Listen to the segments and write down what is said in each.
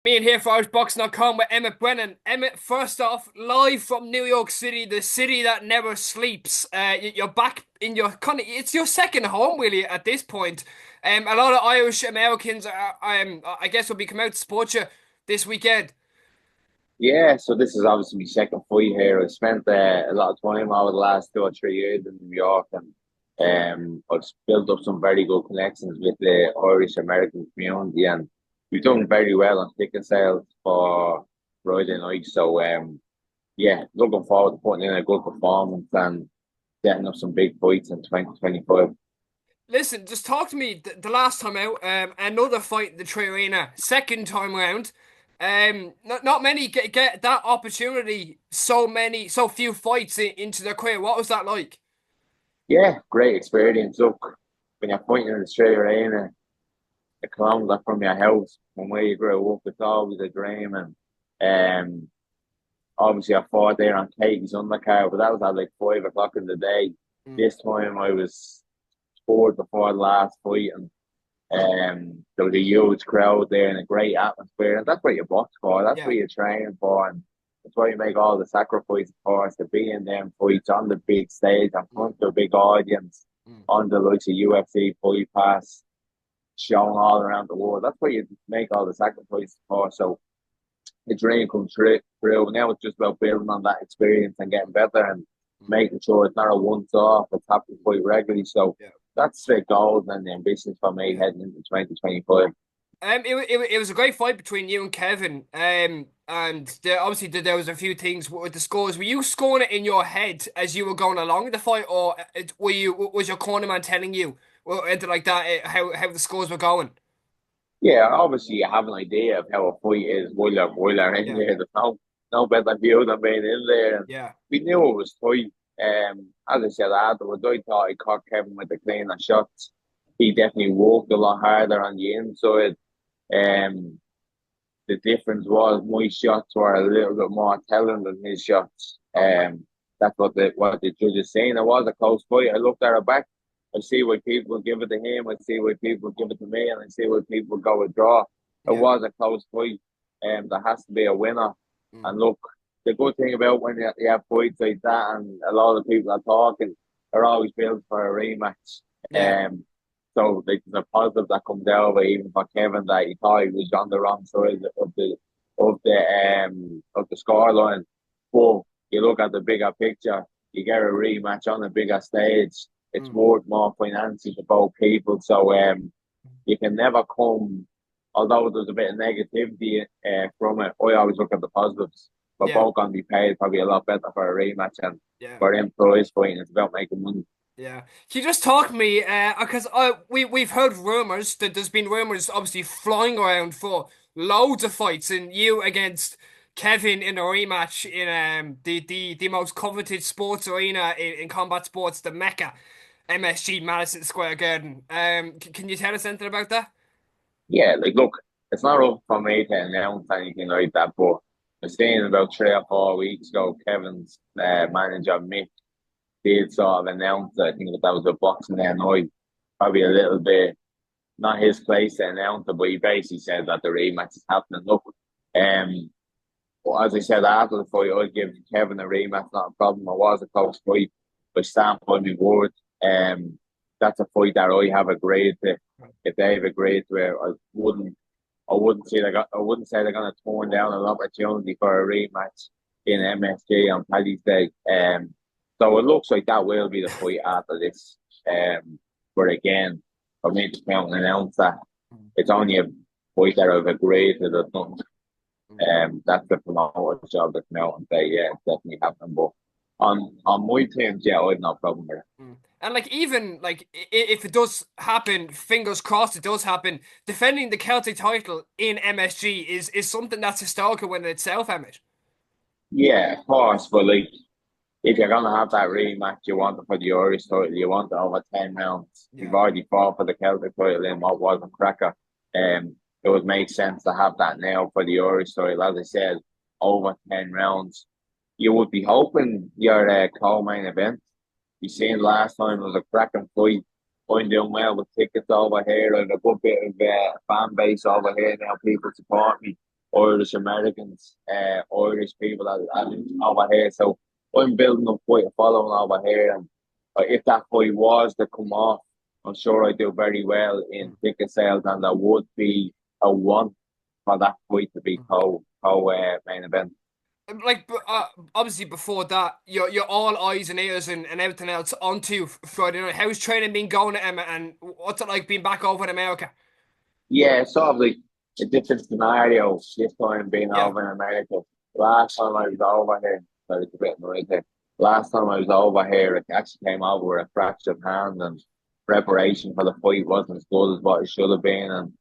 Being here for IrishBoxing.com with Emmett Brennan. Emmett, first off, live from New York City, the city that never sleeps. You're back in your it's your second home, really, at this point. A lot of Irish Americans I guess, will be coming out to support you this weekend. Yeah, so this is obviously my second fight here. I spent a lot of time over the last 2 or 3 years in New York, and I've built up some very good connections with the Irish American community, and we've done very well on ticket sales for Friday night. So yeah, looking forward to putting in a good performance and getting up some big fights in 2025. Listen, just talk to me the last time out. Another fight in the Tree Arena, second time round. Not many get that opportunity. So few fights into their career. What was that like? Yeah, great experience. Look, when you're fighting in the straight arena, a kilometre from your house, from where you grew up, it's always a dream. And um, obviously, I fought there on Katie's undercard, but that was at like 5 o'clock in the day. Mm, This time I was scored before the last fight, and there was a huge crowd there and a great atmosphere. And that's what you box for, that's yeah. what you train for, and that's why you make all the sacrifices for us to be in them fights on the big stage, in Mm, front of a big audience, mm. on the likes of UFC Fight Pass, shown all around the world. That's what you make all the sacrifices for. So the dream comes through. Now it's just about building on that experience and getting better and Mm. making sure it's not a once off, it's happening quite regularly. So Yeah, that's the goals and the ambitions for me yeah. heading into 2025. It was a great fight between you and Kevin. And obviously there was a few things with the scores. Were you scoring it in your head as you were going along the fight, or was your cornerman telling you or anything like that how the scores were going? Yeah, obviously you have an idea of how a fight is while you're in Yeah, there. There's no better view than being in there. And yeah, we knew it was tight. As I said afterwards, I thought I caught Kevin with the cleaner shots. He definitely worked a lot harder on the inside. Um, the difference was my shots were a little bit more telling than his shots. That's what the judges saying. It was a close fight. I looked at it back. I see why people give it to him. I see why people give it to me, and I see why people go with draw. It yeah. was a close fight. There has to be a winner. Mm. And look, the good thing about when you have fights like that, and a lot of people are talking, they're always built for a rematch. Yeah. Um, so like, there's a positive that comes out of it, even for Kevin, that he thought he was on the wrong side of the scoreline. But you look at the bigger picture, you get a rematch on a bigger stage. It's Mm. worth more financially to both people. So you can never come, although there's a bit of negativity from it. I always look at the positives. We're Yeah, both going to be paid probably a lot better for a rematch, and yeah. for employees fighting, it's about making money. Yeah. Can you just talk to me? Because we've heard rumors that there's been rumors obviously flying around for loads of fights, and you against Kevin in a rematch in the most coveted sports arena in combat sports, the Mecca, MSG Madison Square Garden. Can you tell us anything about that? Yeah, like look, it's not up for me to announce anything like that, but I seen about 3 or 4 weeks ago, Kevin's manager Mick did sort of announce that. I think that was a boxing day night, probably a little bit not his place to announce it, but he basically said that the rematch is happening. Look, but as I said after the fight, I'd give Kevin a rematch, not a problem. It was a close fight, but stand by my word. That's a fight that I have agreed to. If they've agreed to it, I wouldn't say they're gonna turn down an opportunity for a rematch in MSG on Paddy's Day. So it looks like that will be the fight after this. But again, for me to come out and announce that it's only a fight that I've agreed to. There's nothing. That's the promoter's job to come out and say, yeah, it's definitely happening. But on my teams, yeah, I have no problem with it. Mm. And like even like if it does happen, fingers crossed it does happen. Defending the Celtic title in MSG is something that's historical in itself, Emmett. Yeah, of course, but like if you're gonna have that rematch, you want it for the Irish title, you want it over 10 rounds. You've Yeah. already fought for the Celtic title in what was a cracker. It would make sense to have that now for the Irish title. As I said, over 10 rounds. You would be hoping your co-main event. You seen last time it was a cracking fight. I'm doing well with tickets over here. I have a good bit of fan base over here now. People support me. Irish Americans, Irish people that live over here. So I'm building up quite a following over here, and if that fight was to come off, I'm sure I do very well in ticket sales, and there would be a want for that fight to be main event. Like, obviously before that, you're all eyes and ears and everything else onto Friday night. How's training been going, Emma, and what's it like being back over in America? Yeah, it's sort of like a different scenario this time being Yeah, over in America. Last time I was over here, sorry, it's a bit noisy. Last time I was over here, it actually came over with a fractured hand, and preparation for the fight wasn't as good as what it should have been. And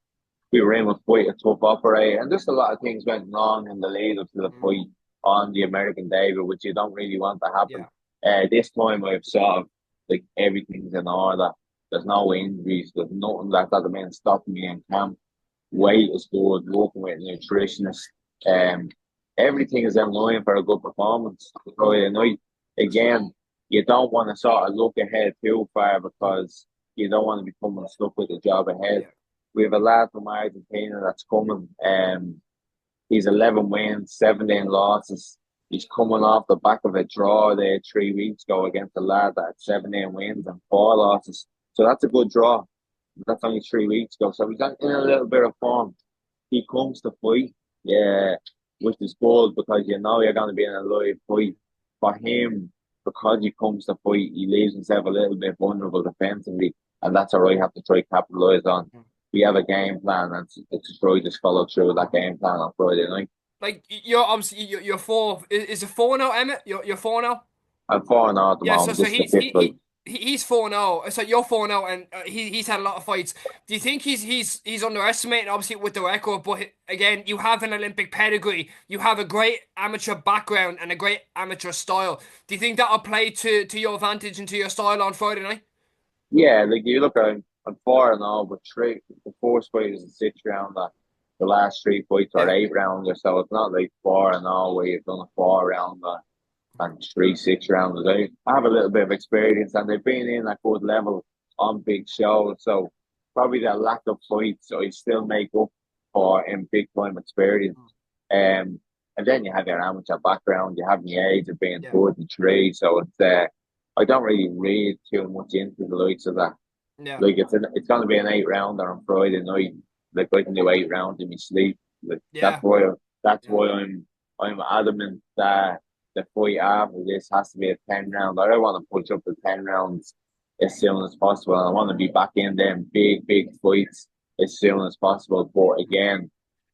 we were in with quite a tough operator, and just a lot of things went wrong in the lead up to the mm, fight on the American debut, which you don't really want to happen. yeah, This time I've sort of like everything's in order. There's no injuries. There's nothing that doesn't mean stopping me in camp. Weight is good. Working with nutritionists. Um, Everything is in line for a good performance Friday night. Again, you don't want to sort of look ahead too far because you don't want to be coming stuck with the job ahead. yeah, We have a lad from Argentina that's coming. He's 11 wins, 17 losses. He's coming off the back of a draw there 3 weeks ago against a lad that had 17 wins and 4 losses. So that's a good draw. That's only 3 weeks ago. So he's in a little bit of form. He comes to fight, yeah, which is good because you know you're going to be in a live fight. For him, because he comes to fight, he leaves himself a little bit vulnerable defensively, and that's what I have to try to capitalise on. mm. We have a game plan, and it's to try to follow through with that game plan on Friday night. Like, you're obviously you're four. Is it 4-0, Emmett? You're 4-0. I'm 4-0 at the Yeah, so moment. so This is the he's fifth fight. he's 4-0. So you're 4-0, and he's had a lot of fights. Do you think he's underestimated, obviously, with the record? But again, you have an Olympic pedigree, you have a great amateur background and a great amateur style. Do you think that'll play to your advantage and to your style on Friday night? Yeah, like you look at him, I'm 4-0, but the first fight is a 6 rounder. The last 3 fights are Yeah, 8 rounders, so it's not like 4-0 where you've done a 4 rounder and 3 6 rounders. I have a little bit of experience, and they've been in at good level on big shows, so probably the lack of fights I still make up for in big time experience. Um, and then you have your amateur background, you have the age of being yeah, 43, so I don't really read too much into the likes of that. yeah, Like it's gonna be an 8 rounder on Friday night. Like I can do 8 rounds in my sleep. Like yeah, that's yeah, why I'm adamant that the fight after this has to be a 10 round. I don't want to push up to 10 rounds as soon as possible. I want to be back in them big fights as soon as possible. But again,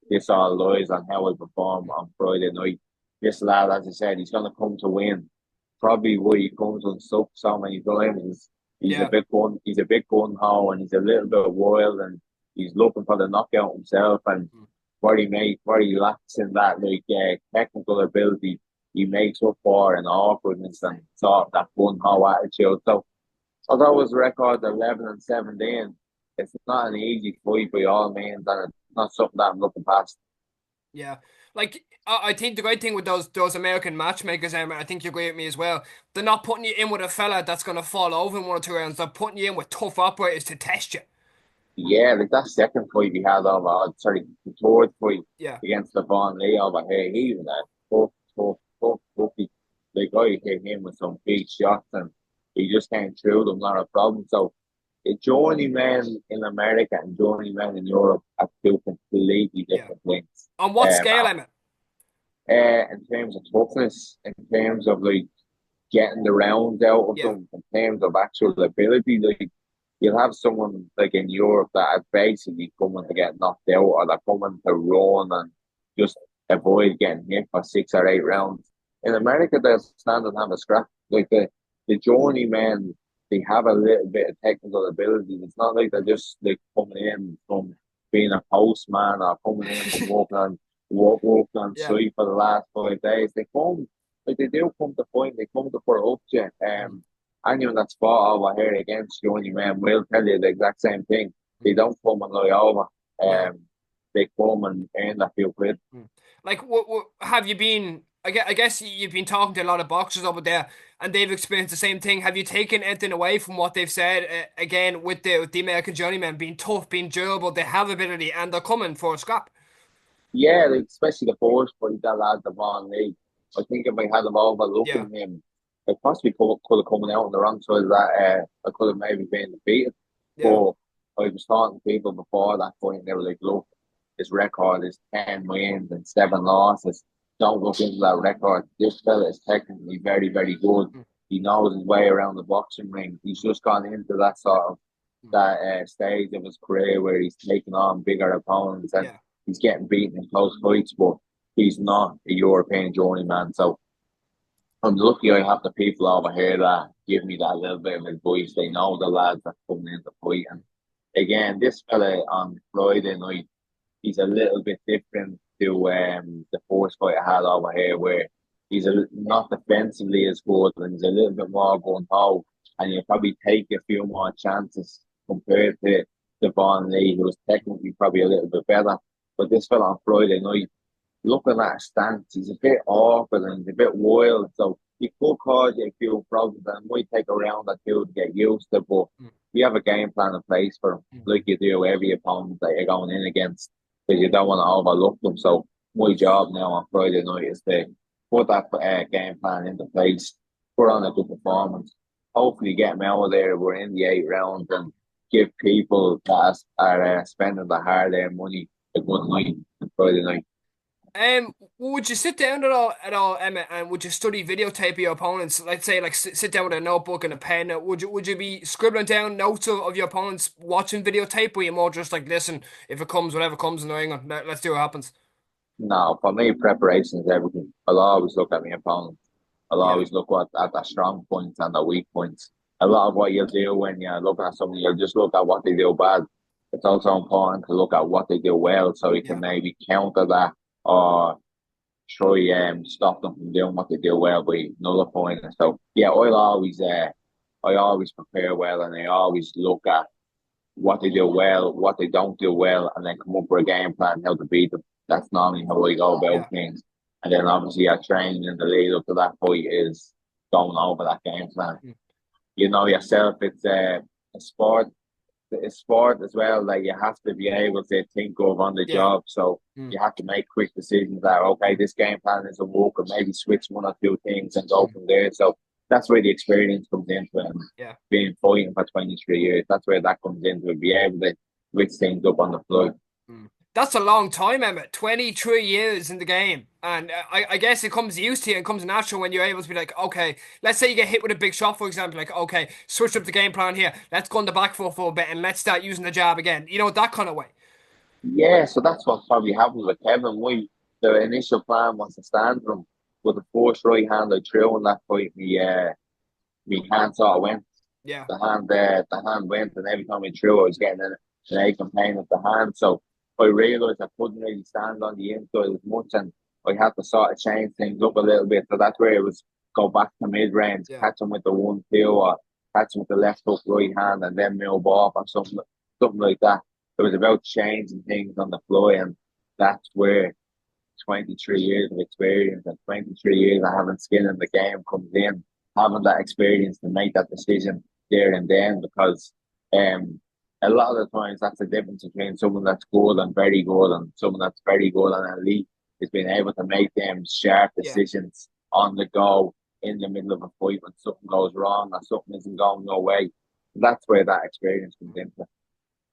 this all lies on how I perform on Friday night. This lad, as I said, he's gonna come to win. Probably why he comes unstuck so many times is yeah. he's a bit gun ho, and he's a little bit wild, and he's looking for the knockout himself, and what he lacks in that technical ability he makes up for in awkwardness and sort of that gun ho attitude. So although his record 11-17, it's not an easy fight by all means, and it's not something that I'm looking past. Yeah, like I think the great thing with those American matchmakers, Emma, I think you agree with me as well. They're not putting you in with a fella that's gonna fall over in 1 or 2 rounds. They're putting you in with tough operators to test you. Yeah, like that second fight we had sorry, the third fight Yeah, against Devon Lee over here, he was a tough cookie. Like I hit him with some big shots, and he just came through them, not a problem. So the journeymen in America and journeymen in Europe are two completely yeah. different things. On what Um, scale, Emma? in terms of toughness, in terms of like getting the rounds out of Yeah, them, in terms of actual ability, like you'll have someone like in Europe that are basically coming to get knocked out, or they're coming to run and just avoid getting hit for 6 or 8 rounds. In America, they'll stand and have a scrap. Like the journeymen, they have a little bit of technical ability. It's not like they're just like coming in from being a postman or coming in from working on yeah. site for the last 5 days. They come like they do come to point. They come to put it up to you. Anyone that's fought over here against journeymen will tell you the exact same thing. They don't come and lie over. No. Um, they come and earn a few quid. Like, what have you been? I guess you've been talking to a lot of boxers over there, and they've experienced the same thing. Have you taken anything away from what they've said? Again, with the American journeymen being tough, being durable, they have ability, and they're coming for a scrap. Yeah, like especially the force fight that lad the Von Lee. I think if I had him Yeah, overlooking him, I possibly could have coming out on the wrong side of that. I could have maybe been defeated. yeah, But I was talking to people before that point, and they were like, "Look, his record is 10 wins and 7 losses. Don't look into that record. This fella is technically very, very good. mm, He knows his way around the boxing ring. He's just gone into that sort of mm, that stage of his career where he's taking on bigger opponents and yeah, he's getting beaten in close fights, but he's not a European journeyman. So I'm lucky I have the people over here that give me that little bit of advice. They know the lads that coming in the fight. And again, this fella on Friday night, he's a little bit different to the first fight I had over here, where he's not defensively as good and he's a little bit more going ho, and you probably take a few more chances compared to Devon Lee, who was technically probably a little bit better. But this fella on Friday night, looking at his stance, he's a bit awkward and he's a bit wild. So he could cause you a few problems and it might take a round or two to get used to. But mm, you have a game plan in place for him, mm, like you do every opponent that you're going in against, because you don't want to overlook them. So my job now on Friday night is to put that game plan into place, put on a good performance, hopefully get him out of there. We're in the 8 rounds and give people that are spending the hard-earned money a good night on Friday night. would you sit down at all, Emmett, and would you study videotape of your opponents? Let's say, like, sit down with a notebook and a pen. Would you be scribbling down notes of your opponents watching videotape, or you more just like, listen, if it comes, whatever comes in the ring, let's see what happens? No, for me, preparation is everything. I'll always look at my opponent. I'll Yeah, always look at the strong points and the weak points. A lot of what you'll do when you're looking at something, you'll just look at what they do bad. It's also important to look at what they do well so you can yeah, maybe counter that or try stop them from doing what they do well by nullifying it. So yeah, I always prepare well and I always look at what they do well, what they don't do well, and then come up with a game plan how to beat them. That's normally how I go about yeah. things. And then obviously our training in the lead up to that fight is going over that game plan. Mm, You know yourself, it's a sport, a sport as well that you have to be able to think of on the yeah. job. So Mm, you have to make quick decisions that okay, this game plan isn't working, maybe switch one or two things and go mm, from there. So that's where the experience comes into it. And yeah. being fighting for 23 years, that's where that comes into it. Be able to switch things up on the fly. Mm. That's a long time, Emmett. 23 years in the game. And I guess it comes used to you and comes natural when you're able to be like, okay, let's say you get hit with a big shot, for example, like, okay, switch up the game plan here. Let's go on the back foot for a bit and let's start using the jab again. That kind of way. Yeah, so that's what probably happened with Kevin. The initial plan was to stand from with the first right hand I threw in that fight. Me hand sort of went. Yeah, The hand went, and every time I threw, I was getting an aching pain of the hand. So I realised I couldn't really stand on the inside as much, and I had to sort of change things up a little bit. So that's where it was go back to mid range, yeah. catch him with the 1-2, or catch him with the left hook right hand, and then move off or something like that. It was about changing things on the fly, and that's where 23 years of experience and 23 years of having skin in the game comes in, having that experience to make that decision there and then, because um, a lot of the times that's the difference between someone that's good and very good and someone that's very good and elite is being able to make them sharp Yeah. decisions on the go in the middle of a fight when something goes wrong or something isn't going your way. That's where that experience comes into.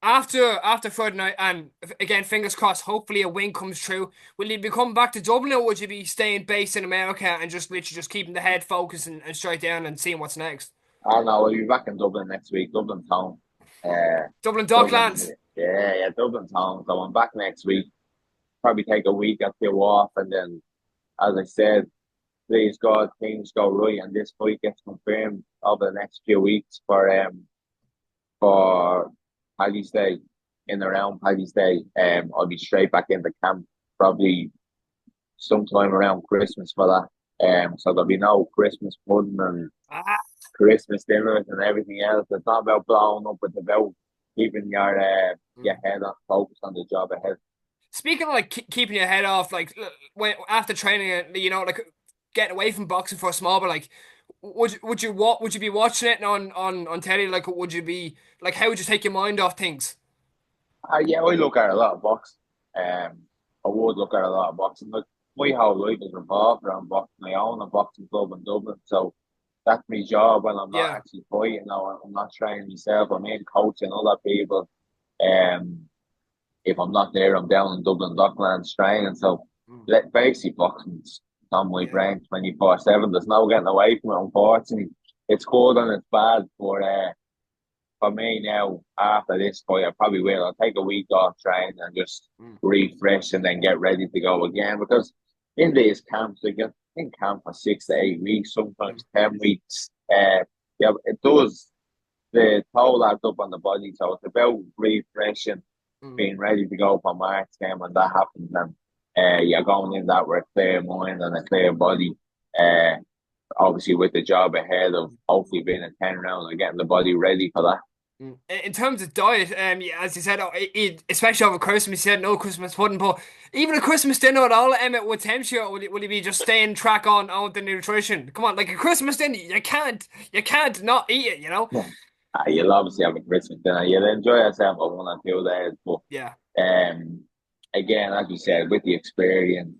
After Friday night, and again, fingers crossed, hopefully a win comes true. Will you be coming back to Dublin, or would you be staying based in America and just literally just keeping the head focused and straight down and seeing what's next? I don't know. We'll be back in Dublin next week. Dublin's home. Uh, Dublin Dublin, Docklands. yeah, Dublin's home. So I'm back next week. Probably take a week or two off, and then, as I said, please God, things go right, and this fight gets confirmed over the next few weeks for Paddy's Day, in around Paddy's Day. I'll be straight back into camp probably sometime around Christmas for that. So there'll be no Christmas pudding and Ah, Christmas dinners and everything else. It's not about blowing up, it's about keeping your mm. head on focused on the job ahead. Speaking of like keeping your head off, like when after training, like getting away from boxing for a small, but like, would you be watching it on telly? Like, would you be like, how would you take your mind off things? Yeah, I look at a lot of box. Um, I would look at a lot of boxing. Like my whole life is revolved around boxing. I own a boxing club in Dublin, so that's my job when I'm not Yeah, actually fighting. Now I'm not training myself. I'm in coaching other people. Um, if I'm not there, I'm down in Dublin Docklands training. So mm, basically boxing's on my yeah, brain 24/7. There's no getting away from it, unfortunately. It's good and it's bad, but for me now, after this fight, I probably will. I'll take a week off training and just mm, refresh and then get ready to go again. Because in these camps, they get in camp for 6 to 8 weeks, mm, sometimes 10 weeks. Yeah, it does the toll adds up on the body. So it's about refreshing, mm. being ready to go for March game when that happens. And you're going in that with a clear mind and a clear body. Uh, Obviously with the job ahead of hopefully being a 10 round and getting the body ready for that. Mm. In terms of diet, yeah, as you said, especially over Christmas, you said no Christmas pudding, but even a Christmas dinner at all, Emmett, would tempt you, or will you be just staying track on the nutrition? Come on, like a Christmas dinner, you can't not eat it, you know? Yeah. You'll obviously have a Christmas dinner. You'll enjoy yourself for 1 or 2 days. But Yeah, um, again, as you said, with the experience,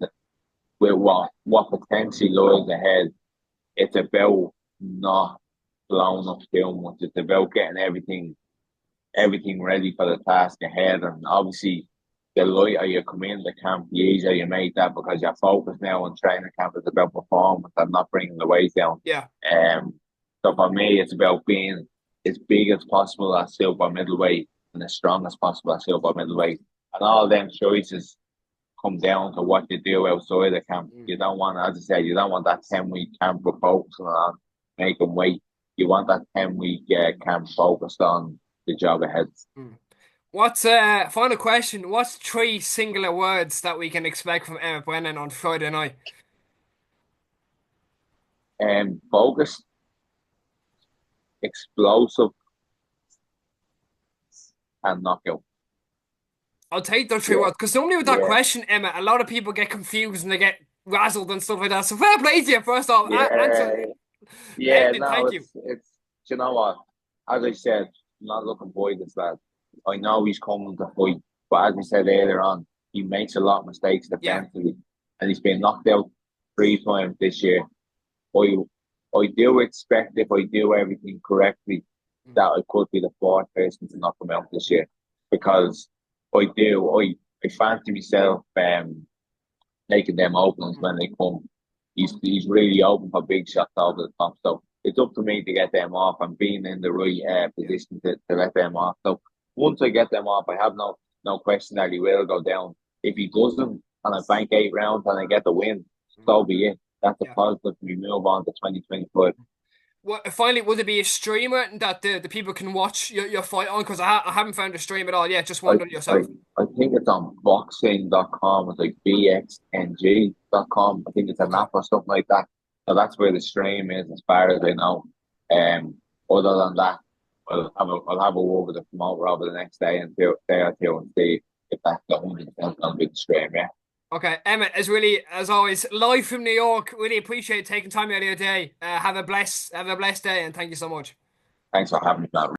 with what potentially lies ahead, it's about not blowing up too much. It's about getting everything ready for the task ahead. And obviously, the lighter you come in the camp, the easier you make that because you're focused now on training camp is about performance and not bringing the weight down. yeah. Um, so for me, it's about being as big as possible at silver middleweight and as strong as possible at silver middleweight. And all them choices come down to what you do outside the camp. Mm, You don't want, as I said, you don't want that 10 week camp for focusing on making weight. You want that 10 week camp focused on the job ahead. mm. What's final question? What's three singular words that we can expect from Emmett Brennan on Friday night? Focused, explosive, and knockout. I'll take those three Yeah, words because normally with that yeah, question, Emma, a lot of people get confused and they get razzled and stuff like that. So fair play to you, first off. Answer, yeah, yeah. and No, thank you. it's. Do you know what? As I said, I'm not looking forward to this lad. I know he's coming to fight, but as I said earlier on, he makes a lot of mistakes Yeah. defensively, and he's been knocked out 3 times this year. I I do expect if I do everything correctly Mm, that I could be the fourth person to knock him out this year because I fancy myself taking them openings mm, when they come. He's really open for big shots over the top. So it's up to me to get them off and being in the right yeah. position to let them off. So once I get them off, I have no question that he will go down. If he doesn't and I bank 8 rounds and I get the win, Mm, so be it. That's a yeah. positive. We move on to 2025. Well, finally, would it be a streamer that the people can watch your fight on? Because I haven't found a stream at all yet. Just I, wondering I, yourself. I think it's on boxing.com. It's like bxng.com. I think it's an Okay. app or something like that. So that's where the stream is, as far as I know. Um, Other than that, I'll have a word with the promoter over the next day or two and see if that's the 100% going to be the stream. Yeah. Okay, Emmett, as always, live from New York. Really appreciate taking time out of your day. Have a blessed day, and thank you so much. Thanks for having me, Matt.